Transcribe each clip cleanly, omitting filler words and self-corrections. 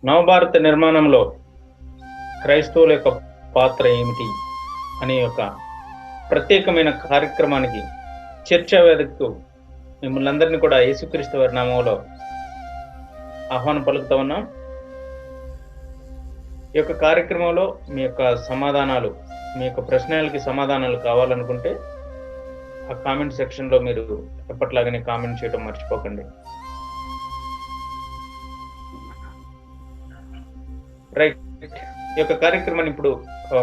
నవభారత నిర్మాణంలో క్రైస్తవుల యొక్క పాత్ర ఏమిటి అనే ఒక ప్రత్యేకమైన కార్యక్రమానికి చర్చా వేదికకు మిమ్మల్ని అందరినీ కూడా యేసుక్రీస్తు వారి నామంలో ఆహ్వానం పలుకుతా ఉన్నాం. ఈ యొక్క కార్యక్రమంలో మీ యొక్క సమాధానాలు, మీ యొక్క ప్రశ్నలకి సమాధానాలు కావాలనుకుంటే ఆ కామెంట్ సెక్షన్లో మీరు ఎప్పట్లాగానే కామెంట్ చేయడం మర్చిపోకండి. రైట్, ఈ యొక్క కార్యక్రమాన్ని ఇప్పుడు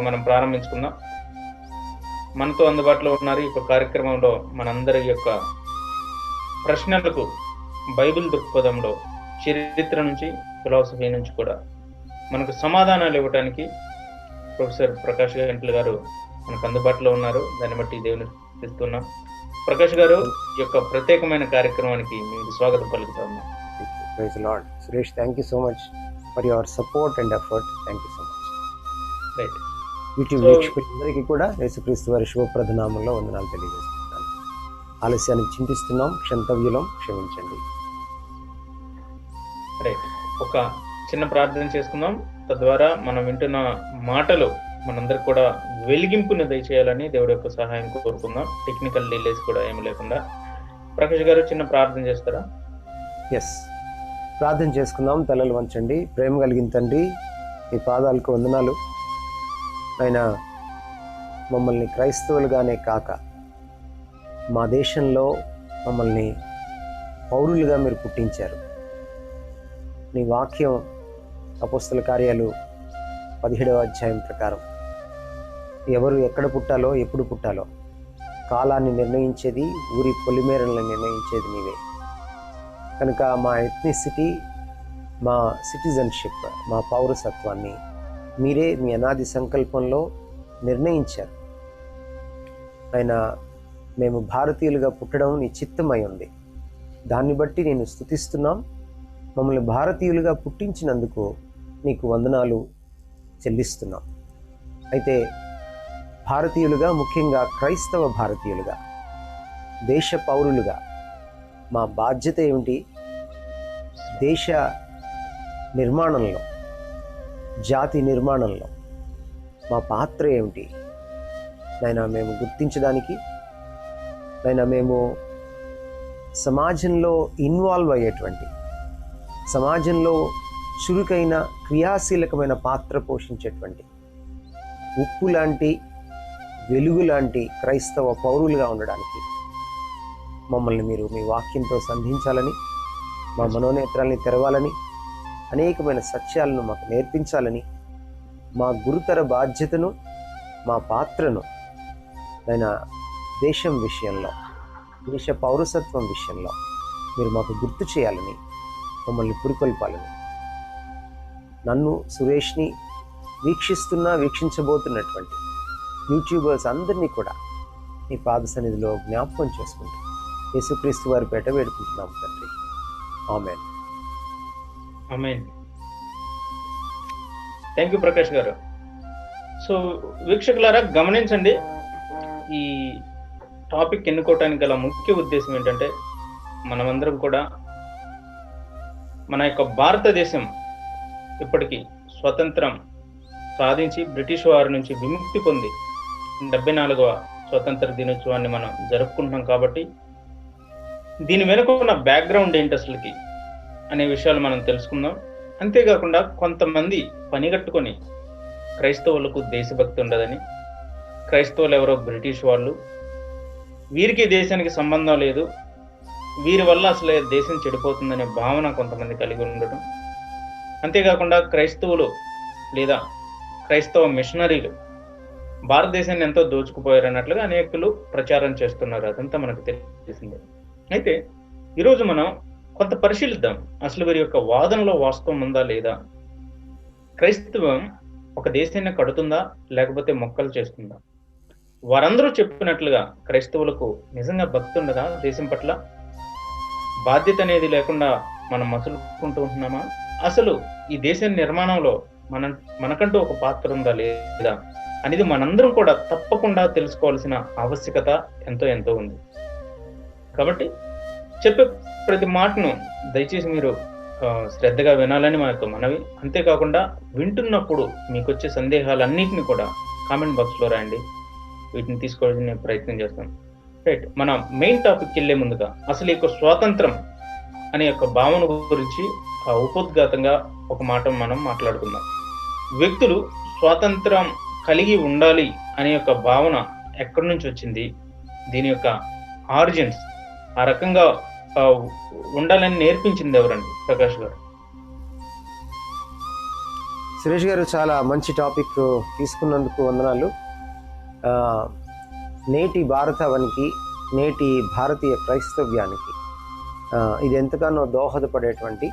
మనం ప్రారంభించుకుందాం. మనతో అందుబాటులో ఉన్నారు. ఈ యొక్క కార్యక్రమంలో మనందరి యొక్క ప్రశ్నలకు బైబిల్ దృక్పథంలో చరిత్ర నుంచి, ఫిలాసఫీ నుంచి కూడా మనకు సమాధానాలు ఇవ్వడానికి ప్రొఫెసర్ ప్రకాష్ గంటలు గారు మనకు అందుబాటులో ఉన్నారు. దాన్ని బట్టి దేవుని ఇస్తున్నాం. ప్రకాష్ గారు, ఈ యొక్క ప్రత్యేకమైన కార్యక్రమానికి మీకు స్వాగతం పలుకుతా ఉన్నాం. Praise the Lord. Suresh, thank you so much for your support and effort. Thank you so much. Right, YouTube వీక్షకులందరికీ కూడా యేసుక్రీస్తు వారి శుభప్రద నామంలో వందనాలు తెలియజేస్తున్నాను. ఆలస్యాన్ని చింతిస్తున్నాం, క్షంతవ్యులం, క్షమించండి. రైట్, ఒక చిన్న ప్రార్థన చేసుకుందాం. తద్వారా మనం వింటున్న మాటలు మనందరికి కూడా వెలిగింపును దయచేయాలని దేవుడి యొక్క సహాయం కోరుకుందాం. టెక్నికల్ డిలేస్ కూడా ఏమి లేకుండా. ప్రకాష్ గారు, చిన్న ప్రార్థన చేస్తారా? ఎస్, ప్రార్థన చేసుకుందాం. తలలు వంచండి. ప్రేమ కలిగిన తండ్రి, మీ పాదాలకు వందనాలు. ఆయన మమ్మల్ని క్రైస్తవులుగానే కాక మా దేశంలో మమ్మల్ని పౌరులుగా మీరు పుట్టించారు. నీ వాక్యం అపోస్తల కార్యాలు 17వ అధ్యాయం ప్రకారం ఎవరు ఎక్కడ పుట్టాలో, ఎప్పుడు పుట్టాలో కాలాన్ని నిర్ణయించేది, ఊరి పొలిమేరలను నిర్ణయించేది నీవే. కనుక మా ఎథ్నిసిటీ, మా సిటిజన్షిప్, మా పౌరసత్వాన్ని మీరే మీ అనాది సంకల్పంలో నిర్ణయించారు. ఆయన మేము భారతీయులుగా పుట్టడం నీ చిత్తమై ఉంది. దాన్ని బట్టి నేను స్తుతిస్తున్నాం. మమ్మల్ని భారతీయులుగా పుట్టించినందుకు నీకు వందనాలు చెల్లిస్తున్నాం. అయితే భారతీయులుగా, ముఖ్యంగా క్రైస్తవ భారతీయులుగా, దేశ పౌరులుగా మా బాధ్యత ఏమిటి? దేశ నిర్మాణంలో, జాతి నిర్మాణంలో మా పాత్ర ఏమిటి? నైనా మేము గుర్తించడానికి, నైనా మేము సమాజంలో ఇన్వాల్వ్ అయ్యేటువంటి, సమాజంలో చురుకైన క్రియాశీలకమైన పాత్ర పోషించేటువంటి ఉప్పు లాంటి, వెలుగు లాంటి క్రైస్తవ పౌరులుగా ఉండడానికి మమ్మల్ని మీరు మీ వాక్యంతో సంధించాలని, మా మనోనేత్రాల్ని తెరవాలని, అనేకమైన సత్యాలను మాకు నేర్పించాలని, మా గురుతర బాధ్యతను, మా పాత్రను ఆయన దేశం విషయంలో, దేశ పౌరసత్వం విషయంలో మీరు మాకు గుర్తు చేయాలని, మమ్మల్ని పురికొల్పాలని, నన్ను, సురేష్ని వీక్షించబోతున్నటువంటి యూట్యూబర్స్ అందరినీ కూడా మీ పాద సన్నిధిలో జ్ఞాపకం చేసుకుంటూ యేసుక్రీస్తు వారి పేట వేడుకుంటున్నాం తండ్రి. ఆమేన్. ఆమేన్. థ్యాంక్ యూ ప్రకాష్ గారు. సో వీక్షకులారా, గమనించండి, ఈ టాపిక్ ఎన్నుకోవటానికి గల ముఖ్య ఉద్దేశం ఏంటంటే, మనమందరం కూడా మన యొక్క భారతదేశం ఇప్పటికీ స్వతంత్రం సాధించి బ్రిటిష్ వారి నుంచి విముక్తి పొంది 74వ స్వతంత్ర దినోత్సవాన్ని మనం జరుపుకుంటున్నాం. కాబట్టి దీని వెనుక ఉన్న బ్యాక్గ్రౌండ్ ఏంటి అసలుకి అనే విషయాలు మనం తెలుసుకుందాం. అంతేకాకుండా కొంతమంది పనిగట్టుకొని క్రైస్తవులకు దేశభక్తి ఉండదని, క్రైస్తవులు ఎవరో బ్రిటిష్ వాళ్ళు, వీరికి దేశానికి సంబంధం లేదు, వీరి వల్ల అసలు దేశం చెడిపోతుందనే భావన కొంతమంది కలిగి ఉండటం, అంతేకాకుండా క్రైస్తవులు లేదా క్రైస్తవ మిషనరీలు భారతదేశాన్ని ఎంతో దోచుకుపోయారు అన్నట్లుగా అనేకులు ప్రచారం చేస్తున్నారు. అదంతా మనకు తెలిసిందే. అయితే ఈరోజు మనం కొంత పరిశీలిద్దాం, అసలు వీరి యొక్క వాదనలో వాస్తవం ఉందా లేదా, క్రైస్తవం ఒక దేశాన్ని కడుతుందా లేకపోతే మొక్కలు చేస్తుందా, వారందరూ చెప్పినట్లుగా క్రైస్తవులకు నిజంగా భక్తి ఉండదా, దేశం పట్ల బాధ్యత అనేది లేకుండా మనం మసులుకుంటూ ఉంటున్నామా, అసలు ఈ దేశ నిర్మాణంలో మనకంటూ ఒక పాత్ర ఉందా లేదా అనేది మనందరం కూడా తప్పకుండా తెలుసుకోవాల్సిన ఆవశ్యకత ఎంతో ఉంది. కాబట్టి చెప్పే ప్రతి మాటను దయచేసి మీరు శ్రద్ధగా వినాలని మా యొక్క మనవి. అంతేకాకుండా వింటున్నప్పుడు మీకు వచ్చే సందేహాలన్నింటినీ కూడా కామెంట్ బాక్స్లో రాయండి. వీటిని తీసుకోవడానికి నేను ప్రయత్నం చేస్తాను. రైట్, మన మెయిన్ టాపిక్ వెళ్ళే ముందుగా అసలు ఈ యొక్క స్వాతంత్రం అనే యొక్క భావన గురించి ఉపోద్ఘాతంగా ఒక మాట మనం మాట్లాడుకుందాం. వ్యక్తులు స్వాతంత్రం కలిగి ఉండాలి అనే యొక్క భావన ఎక్కడి నుంచి వచ్చింది? దీని యొక్క ఆరిజిన్స్, ఆ రకంగా ఉండాలని నేర్పించింది ఎవరండి? ప్రకాష్ గారు. సురేష్ గారు, చాలా మంచి టాపిక్ తీసుకున్నందుకు వందనాలు. నేటి భారతవనికి, నేటి భారతీయ క్రైస్తవ్యానికి ఇది ఎంతగానో దోహదపడేటువంటి,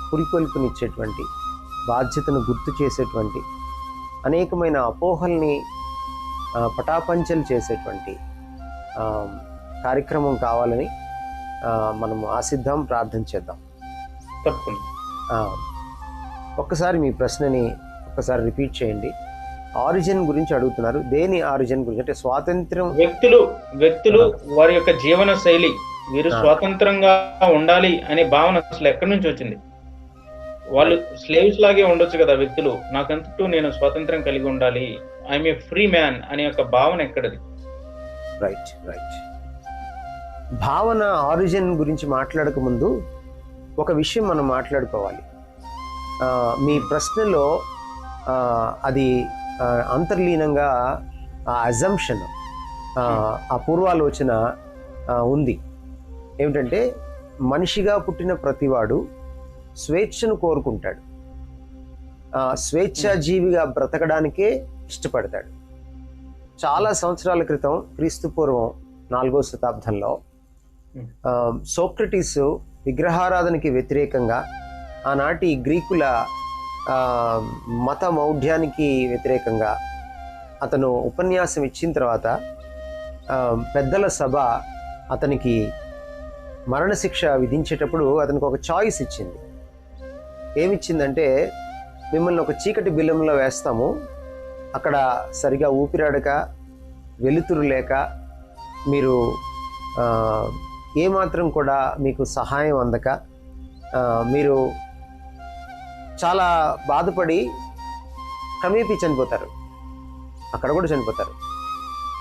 పురికొల్పునిచ్చేటువంటి, బాధ్యతను గుర్తు చేసేటువంటి, అనేకమైన అపోహల్ని పటాపంచలు చేసేటువంటి కార్యక్రమం కావాలని మనము ఆశిద్దాం, ప్రార్థన చేద్దాం. తప్పకుండా. ఒక్కసారి మీ ప్రశ్నని ఒక్కసారి రిపీట్ చేయండి. ఆరిజిన్ గురించి అడుగుతున్నారు. దేని ఆరిజిన్ గురించి? అంటే స్వాతంత్రం, వ్యక్తులు వారి యొక్క జీవన శైలి, వీరు స్వాతంత్రంగా ఉండాలి అనే భావన అసలు ఎక్కడి నుంచి వచ్చింది? వాళ్ళు స్లేవ్స్ లాగే ఉండొచ్చు కదా వ్యక్తులు, నాకంతటూ నేను స్వాతంత్రం కలిగి ఉండాలి, ఐఎమ్ ఏ ఫ్రీ మ్యాన్ అనే యొక్క భావన ఎక్కడది? రైట్. భావన ఆరిజిన్ గురించి మాట్లాడక ముందు ఒక విషయం మనం మాట్లాడుకోవాలి. మీ ప్రశ్నలో అది అంతర్లీనంగా అజంప్షన్, ఆ పూర్వాలోచన ఉంది. ఏమిటంటే, మనిషిగా పుట్టిన ప్రతివాడు స్వేచ్ఛను కోరుకుంటాడు, స్వేచ్ఛాజీవిగా బ్రతకడానికే ఇష్టపడతాడు. చాలా సంవత్సరాల క్రితం, క్రీస్తు పూర్వం 4వ శతాబ్దంలో సోక్రటీసు విగ్రహారాధనకి వ్యతిరేకంగా, ఆనాటి గ్రీకుల మత మౌఢ్యానికి వ్యతిరేకంగా అతను ఉపన్యాసం ఇచ్చిన తర్వాత పెద్దల సభ అతనికి మరణశిక్ష విధించేటప్పుడు అతనికి ఒక చాయిస్ ఇచ్చింది. ఏమిచ్చిందంటే, మిమ్మల్ని ఒక చీకటి బిలంలో వేస్తాము, అక్కడ సరిగా ఊపిరాడక, వెలుతురు లేక, మీరు ఏమాత్రం కూడా మీకు సహాయం అందక, మీరు చాలా బాధపడి క్రమేపీ చనిపోతారు, అక్కడ కూడా చనిపోతారు,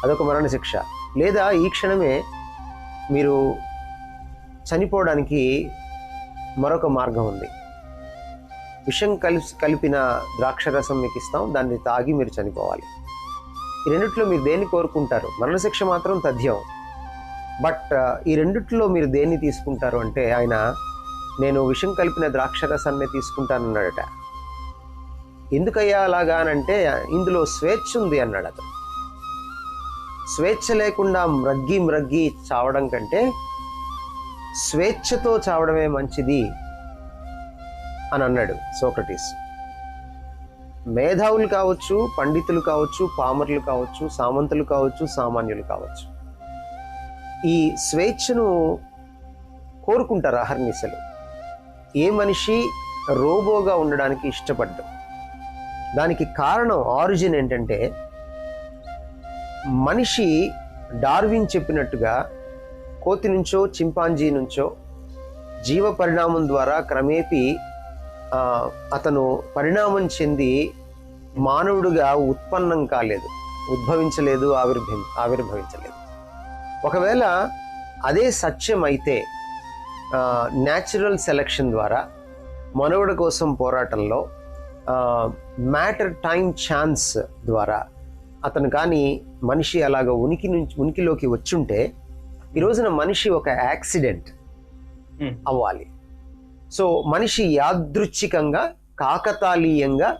అదొక మరణశిక్ష. లేదా ఈ క్షణమే మీరు చనిపోవడానికి మరొక మార్గం ఉంది, విషం కలిపిన ద్రాక్షరసం మీకు ఇస్తాం, దాన్ని తాగి మీరు చనిపోవాలి. ఈ రెండిట్లో మీరు దేన్ని కోరుకుంటారు? మరణశిక్ష మాత్రం తథ్యం, బట్ ఈ రెండిట్లో మీరు దేన్ని తీసుకుంటారు అంటే, ఆయన నేను విషం కలిపిన ద్రాక్షరసాన్ని తీసుకుంటానన్నాడట. ఎందుకయ్యా అలాగా అనంటే, ఇందులో స్వేచ్ఛ ఉంది అన్నాడు అతను. స్వేచ్ఛ లేకుండా మ్రగ్గి చావడం కంటే స్వేచ్ఛతో చావడమే మంచిది అని అన్నాడు సోక్రటీస్. మేధావులు కావచ్చు, పండితులు కావచ్చు, పామరులు కావచ్చు, సామంతులు కావచ్చు, సామాన్యులు కావచ్చు, ఈ స్వేచ్ఛను కోరుకుంటారు అహర్నిశలు. ఏ మనిషి రోబోగా ఉండడానికి ఇష్టపడ్డం. దానికి కారణం, ఆరిజిన్ ఏంటంటే, మనిషి డార్విన్ చెప్పినట్టుగా కోతి నుంచో చింపాంజీ నుంచో జీవ పరిణామం ద్వారా క్రమేపీ అతను పరిణామం చెంది మానవుడిగా ఉత్పన్నం కాలేదు, ఉద్భవించలేదు, ఆవిర్భవించలేదు. ఒకవేళ అదే సత్యం అయితే, న్యాచురల్ సెలక్షన్ ద్వారా మనవుడి కోసం పోరాటంలో మ్యాటర్, టైం, ఛాన్స్ ద్వారా అతను కానీ మనిషి అలాగ ఉనికిలోకి వచ్చుంటే, ఈ రోజున మనిషి ఒక యాక్సిడెంట్ అవ్వాలి. సో మనిషి యాదృచ్ఛికంగా, కాకతాళీయంగా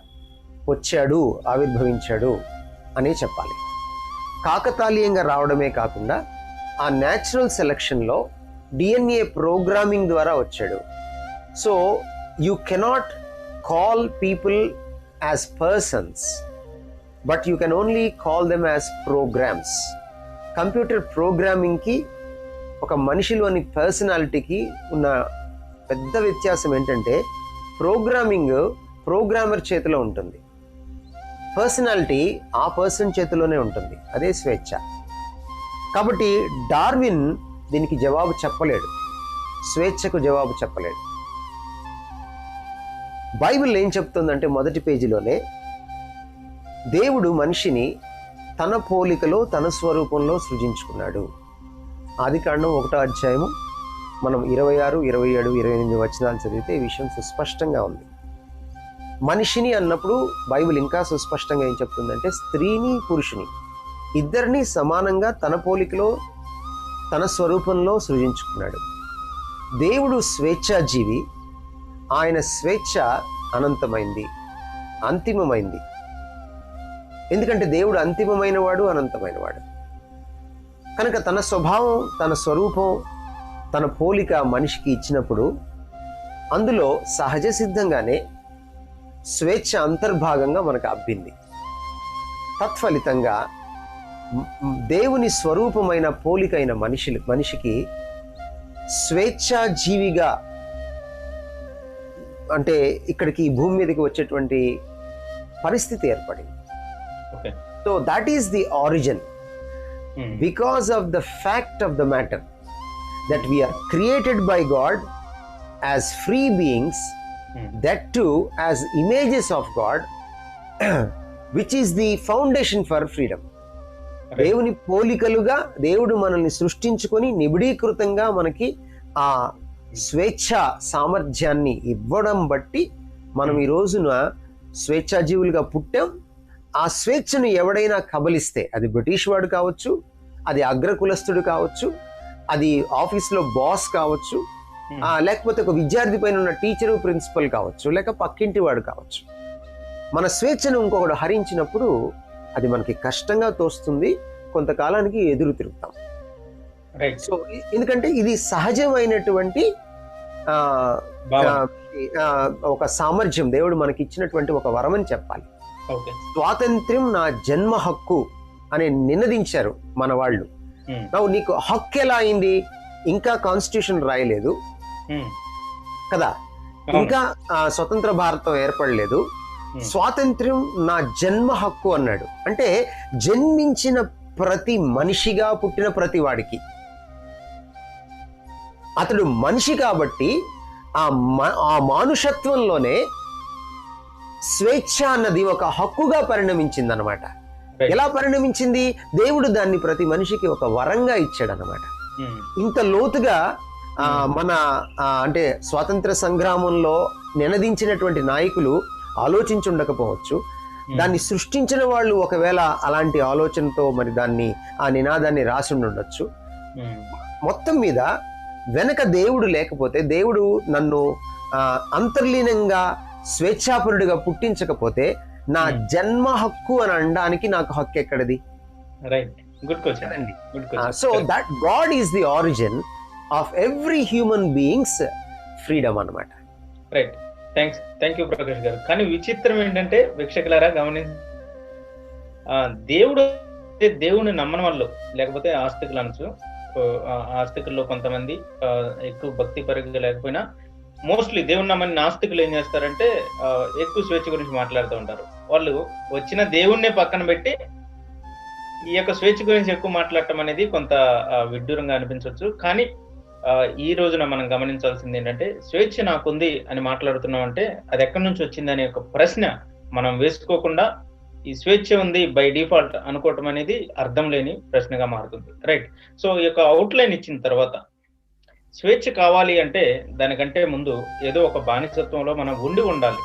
వచ్చాడు, ఆవిర్భవించాడు అనే చెప్పాలి. కాకతాళీయంగా రావడమే కాకుండా ఆ న్యాచురల్ సెలక్షన్లో DNA ప్రోగ్రామింగ్ ద్వారా వచ్చాడు. So you cannot call people as persons, but you can only call them as programs. Computer ప్రోగ్రామింగ్కి ఒక మనిషిలోని పర్సనాలిటీకి ఉన్న పెద్ద వ్యత్యాసం ఏంటంటే, ప్రోగ్రామర్ చేతిలో ఉంటుంది, పర్సనాలిటీ ఆ పర్సన్ చేతిలోనే ఉంటుంది, అదే స్వేచ్ఛ. కాబట్టి డార్విన్ దీనికి జవాబు చెప్పలేడు, స్వేచ్ఛకు జవాబు చెప్పలేడు. బైబిల్ ఏం చెప్తుందంటే మొదటి పేజీలోనే దేవుడు మనిషిని తన పోలికలో తన స్వరూపంలో సృజించుకున్నాడు. ఆదికాండం 1వ అధ్యాయము మనం 26, 27, 28 వచనాలు చదివితే ఈ విషయం సుస్పష్టంగా ఉంది. మనిషిని అన్నప్పుడు బైబిల్ ఇంకా సుస్పష్టంగా ఏం చెప్తుందంటే స్త్రీని పురుషుని ఇద్దరిని సమానంగా తన పోలికలో తన స్వరూపంలో సృజించుకున్నాడు. దేవుడు స్వేచ్ఛాజీవి. ఆయన స్వేచ్ఛ అనంతమైంది, అంతిమమైంది. ఎందుకంటే దేవుడు అంతిమమైన వాడు, అనంతమైన వాడు కనుక తన స్వభావం, తన స్వరూపం, తన పోలిక మనిషికి ఇచ్చినప్పుడు అందులో సహజ సిద్ధంగానే స్వేచ్ఛ అంతర్భాగంగా మనకు అబ్బింది. తత్ఫలితంగా దేవుని స్వరూపమైన పోలికైన మనిషికి స్వేచ్ఛాజీవిగా, అంటే ఇక్కడికి ఈ భూమి మీదకి వచ్చేటువంటి పరిస్థితి ఏర్పడింది. So that is the origin. Because of the fact of the matter that we are created by God as free beings, that too as images of God, which is the foundation for freedom. దేవుని పోలికలుగా దేవుడు మనల్ని సృష్టించుకొని నిబిడీకృతంగా మనకి ఆ స్వేచ్ఛ సామర్థ్యాన్ని ఇవ్వడం బట్టి మనం ఈ రోజున స్వేచ్ఛాజీవులుగా పుట్టాం. ఆ స్వేచ్ఛను ఎవడైనా కబలిస్తే, అది బ్రిటిష్ వాడు కావచ్చు, అది అగ్రకులస్తుడు కావచ్చు, అది ఆఫీస్లో బాస్ కావచ్చు, లేకపోతే ఒక విద్యార్థి పైన ఉన్న టీచరు, ప్రిన్సిపల్ కావచ్చు, లేక పక్కింటి వాడు కావచ్చు. మన స్వేచ్ఛను ఇంకొకడు హరించినప్పుడు అది మనకి కష్టంగా తోస్తుంది, కొంతకాలానికి ఎదురు తిరుగుతాం. సో ఎందుకంటే ఇది సహజమైనటువంటి ఒక సామర్థ్యం, దేవుడు మనకి ఇచ్చినటువంటి ఒక వరం అని చెప్పాలి. స్వాతంత్ర్యం నా జన్మ హక్కు అని నినదించారు మన వాళ్ళు. నీకు హక్కు ఎలా అయింది? ఇంకా కాన్స్టిట్యూషన్ రాయలేదు కదా, ఇంకా స్వతంత్ర భారతం ఏర్పడలేదు. స్వాతంత్ర్యం నా జన్మ హక్కు అన్నాడు. అంటే జన్మించిన ప్రతి మనిషిగా పుట్టిన ప్రతి వాడికి, అతడు మనిషి కాబట్టి ఆ మానుషత్వంలోనే స్వేచ్ఛ అన్నది ఒక హక్కుగా పరిణమించింది అన్నమాట. ఎలా పరిణమించింది? దేవుడు దాన్ని ప్రతి మనిషికి ఒక వరంగా ఇచ్చాడు అన్నమాట. ఇంత లోతుగా మన అంటే స్వాతంత్ర సంగ్రామంలో నినదించినటువంటి నాయకులు ఆలోచించుండకపోవచ్చు. దాన్ని సృష్టించిన వాళ్ళు ఒకవేళ అలాంటి ఆలోచనతో మరి దాన్ని, ఆ నినాదాన్ని రాసి ఉండొచ్చు. మొత్తం మీద వెనక దేవుడు లేకపోతే, దేవుడు నన్ను అంతర్లీనంగా స్వేచ్ఛాపరుడిగా పుట్టించకపోతే నా జన్మ హక్కు అని అనడానికి నాకు హక్కు ఎక్కడది? So that God is the origin of every human beings freedom అన్నమాట. రైట్, థ్యాంక్ యూ ప్రకాష్ గారు. కానీ విచిత్రం ఏంటంటే వీక్షకులారా గమనించి, దేవుని నమ్మని వాళ్ళు, లేకపోతే ఆస్తికులు అనొచ్చు, ఆస్తికుల్లో కొంతమంది ఎక్కువ భక్తి పరంగా లేకపోయినా మోస్ట్లీ దేవుని నమ్మని నాస్తికులు ఏం చేస్తారంటే ఎక్కువ స్వేచ్ఛ గురించి మాట్లాడుతూ ఉంటారు. వాళ్ళు వచ్చిన దేవుణ్ణే పక్కన పెట్టి ఈ యొక్క స్వేచ్ఛ గురించి ఎక్కువ మాట్లాడటం అనేది కొంత విడ్డూరంగా అనిపించవచ్చు. కానీ ఈ రోజున మనం గమనించాల్సింది ఏంటంటే, స్వేచ్ఛ నాకుంది అని మాట్లాడుతున్నాం అంటే అది ఎక్కడి నుంచి వచ్చింది అనే ఒక ప్రశ్న మనం వేసుకోకుండా ఈ స్వేచ్ఛ ఉంది బై డిఫాల్ట్ అనుకోవటం అనేది అర్థం లేని ప్రశ్నగా మారుతుంది. రైట్. సో ఈ యొక్క అవుట్లైన్ ఇచ్చిన తర్వాత స్వేచ్ఛ కావాలి అంటే దానికంటే ముందు ఏదో ఒక బానిసత్వంలో మనం ఉండాలి.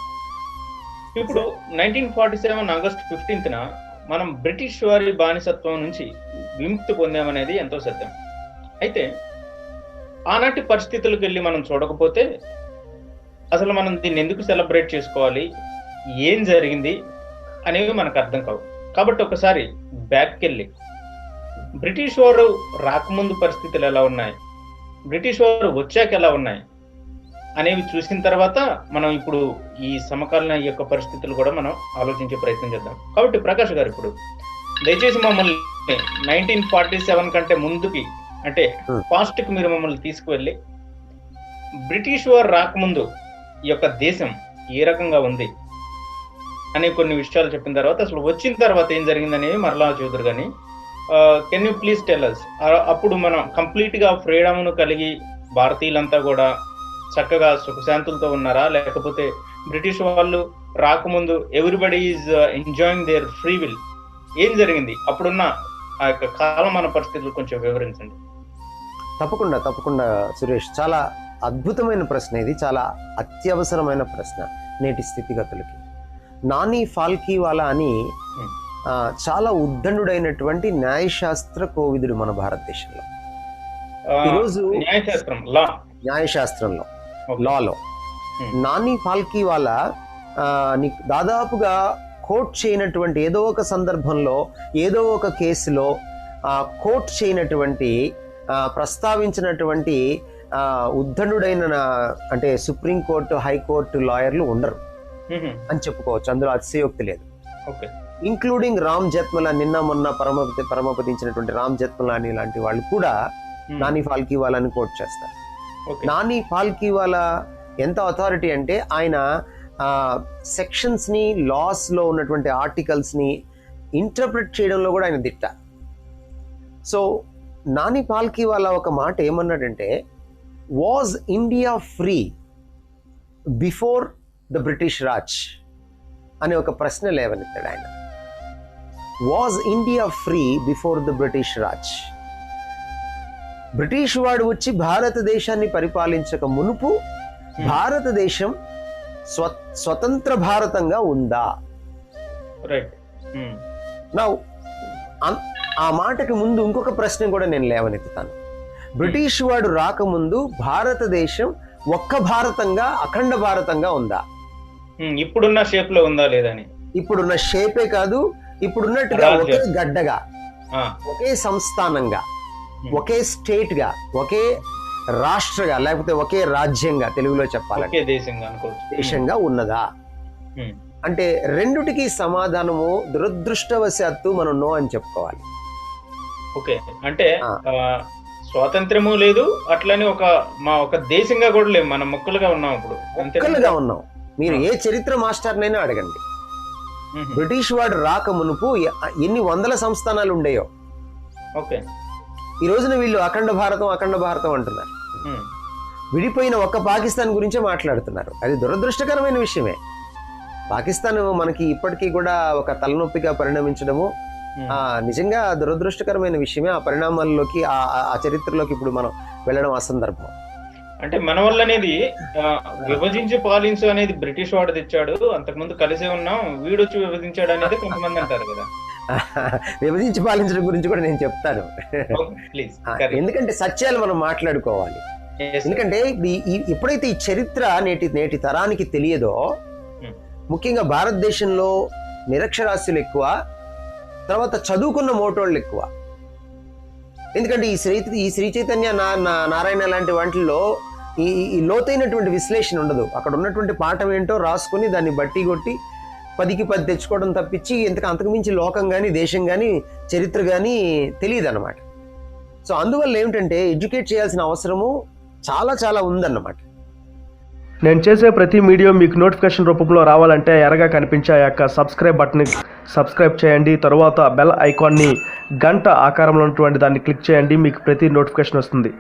ఇప్పుడు 1947 ఆగస్టు 15న మనం బ్రిటిష్ వారి బానిసత్వం నుంచి విముక్తి పొందామనేది ఎంతో సత్యం. అయితే ఆనాటి పరిస్థితులకు వెళ్ళి మనం చూడకపోతే అసలు మనం దీన్ని ఎందుకు సెలబ్రేట్ చేసుకోవాలి, ఏం జరిగింది అనేవి మనకు అర్థం కావు. కాబట్టి ఒకసారి బ్యాక్కి వెళ్ళి బ్రిటిష్ వారు రాకముందు పరిస్థితులు ఎలా ఉన్నాయి, బ్రిటిష్ వారు వచ్చాక ఎలా ఉన్నాయి అనేవి చూసిన తర్వాత మనం ఇప్పుడు ఈ సమకాలీన యొక్క పరిస్థితులు కూడా మనం ఆలోచించే ప్రయత్నం చేద్దాం. కాబట్టి ప్రకాష్ గారు, ఇప్పుడు దయచేసి మమ్మల్ని 1947 కంటే ముందుకి, అంటే పాస్ట్ కి మీరు మమ్మల్ని తీసుకువెళ్ళి బ్రిటిష్ వారు రాకముందు ఈ యొక్క దేశం ఏ రకంగా ఉంది అనే కొన్ని విషయాలు చెప్పిన తర్వాత అసలు వచ్చిన తర్వాత ఏం జరిగిందనేవి మరలా చూద్దరు. కానీ can you please tell us, అప్పుడు మనం కంప్లీట్ గా ఫ్రీడమ్ ను కలిగి భారతీయులంతా కూడా చక్కగా సుఖశాంతులతో ఉన్నారా, లేకపోతే బ్రిటిష్ వాళ్ళు రాకముందు everybody is enjoying their free will, ఏం జరిగింది అప్పుడున్న ఆ యొక్క కాలమాన పరిస్థితులు కొంచెం వివరించండి. తప్పకుండా సురేష్, చాలా అద్భుతమైన ప్రశ్న ఇది, చాలా అత్యవసరమైన ప్రశ్న నేటి స్థితిగతులకి. నాని ఫాల్కీవాలా అని చాలా ఉద్దండుడైనటువంటి న్యాయశాస్త్ర కోవిదుడు మన భారతదేశంలో. ఈరోజు న్యాయశాస్త్రంలో లాలో నాని ఫాల్కీవాలా దాదాపుగా కోట్ చేయనటువంటి ఏదో ఒక సందర్భంలో ఏదో ఒక కేసులో కోట్ చేయనటువంటి ప్రస్తావించినటువంటి ఉద్దండుడైన అంటే సుప్రీంకోర్టు హైకోర్టు లాయర్లు ఉండరు అని చెప్పుకోవచ్చు, అందులో అతిశయోక్తి లేదు. ఇంక్లూడింగ్ రామ్ జెత్మలాని, నిన్న మొన్న పరమపదించినటువంటి రామ్ జెత్మలాని లాంటి వాళ్ళు కూడా నాని ఫాల్కీవాలాని కోట్ చేస్తారు. నాని ఫాల్కీవాలా ఎంత అథారిటీ అంటే ఆయన సెక్షన్స్ ని, లాస్ లో ఉన్నటువంటి ఆర్టికల్స్ ని ఇంటర్ప్రిట్ చేయడంలో కూడా ఆయన దిట్ట. సో నాని ఫాల్కీవాలా ఒక మాట ఏమన్నాడంటే, was India free before the British Raj అనే ఒక ప్రశ్న లేవనెత్తాడు ఆయన. Was India free before the British Raj? British వాడు వచ్చి భారతదేశాన్ని పరిపాలించక మునుపు భారతదేశం స్వతంత్ర భారతంగా ఉందా? నా ఆ మాటకి ముందు ఇంకొక ప్రశ్న కూడా నేను లేవనెత్తుతాను. బ్రిటిష్ వాడు రాకముందు భారతదేశం ఒక్క భారతంగా, అఖండ భారతంగా ఉందా? ఇప్పుడున్న షేప్ లో ఉందా లేదని? ఇప్పుడున్న షేపే కాదు, ఇప్పుడున్నట్టుగా ఒకే గడ్డగా, ఒకే సంస్థానంగా, ఒకే స్టేట్ గా, ఒకే రాష్ట్రగా, లేకపోతే ఒకే రాజ్యంగా, తెలుగులో చెప్పాలంటే దేశంగా ఉన్నదా అంటే రెండుటికి సమాధానము దురదృష్టవశాత్తు మనం నో అని చెప్పుకోవాలి. ఓకే, అంటే స్వాతంత్రము లేదు, అట్లనే ఒక దేశంగా కూడా లేదు, మనం మొక్కలుగా ఉన్నాం. ఇప్పుడు మొక్కలుగా ఉన్నాం. మీరు ఏ చరిత్ర మాస్టర్నైనా అడగండి, బ్రిటిష్ వాడు రాక మునుపు ఎన్ని వందల సంస్థానాలు ఉండేయో. ఓకే, ఈ రోజున వీళ్ళు అఖండ భారతం అంటున్నారు. విడిపోయిన ఒక్క పాకిస్తాన్ గురించే మాట్లాడుతున్నారు. అది దురదృష్టకరమైన విషయమే. పాకిస్తాన్ మనకి ఇప్పటికీ కూడా ఒక తలనొప్పిగా పరిణమించడము నిజంగా దురదృష్టకరమైన విషయమే. ఆ పరిణామాల్లోకి, ఆ చరిత్రలోకి ఇప్పుడు మనం వెళ్ళడం అసందర్భం. అంటే మన వల్ల అనేది విభజించి పాలించు అనేది బ్రిటిష్ వాడు తెచ్చాడు, అంతకుముందు కలిసే ఉన్నాం, వీడొచ్చి విభజించాడు అనేది కొంతమంది అంటారు కదా. విభజించి పాలించడం గురించి కూడా నేను చెప్తాను, ఎందుకంటే సత్యాలు మనం మాట్లాడుకోవాలి. ఎందుకంటే ఎప్పుడైతే ఈ చరిత్ర నేటి తరానికి తెలియదో, ముఖ్యంగా భారతదేశంలో నిరక్షరాస్యులు ఎక్కువ, తర్వాత చదువుకున్న మోటోళ్ళు ఎక్కువ. ఎందుకంటే ఈ శ్రీ చైతన్య నారాయణ లాంటి వాటిల్లో ఈ లోతైనటువంటి విశ్లేషణ ఉండదు. అక్కడ ఉన్నటువంటి పాఠం ఏంటో రాసుకుని దాన్ని బట్టి కొట్టి 10కి 10 తెచ్చుకోవడం తప్పించి అంతకుమించి లోకం కానీ, దేశం కానీ, చరిత్ర కానీ తెలియదు అన్నమాట. సో అందువల్ల ఏమిటంటే ఎడ్యుకేట్ చేయాల్సిన అవసరము చాలా చాలా ఉందన్నమాట. నేను చేసే ప్రతి వీడియో మీకు నోటిఫికేషన్ రూపంలో రావాలంటే ఎర్రగా కనిపించే ఆ యొక్క సబ్స్క్రైబ్ బటన్ని సబ్స్క్రైబ్ చేయండి. తర్వాత బెల్ ఐకాన్ని గంట ఆకారంలో ఉన్నటువంటి దాన్ని క్లిక్ చేయండి, మీకు ప్రతి నోటిఫికేషన్ వస్తుంది.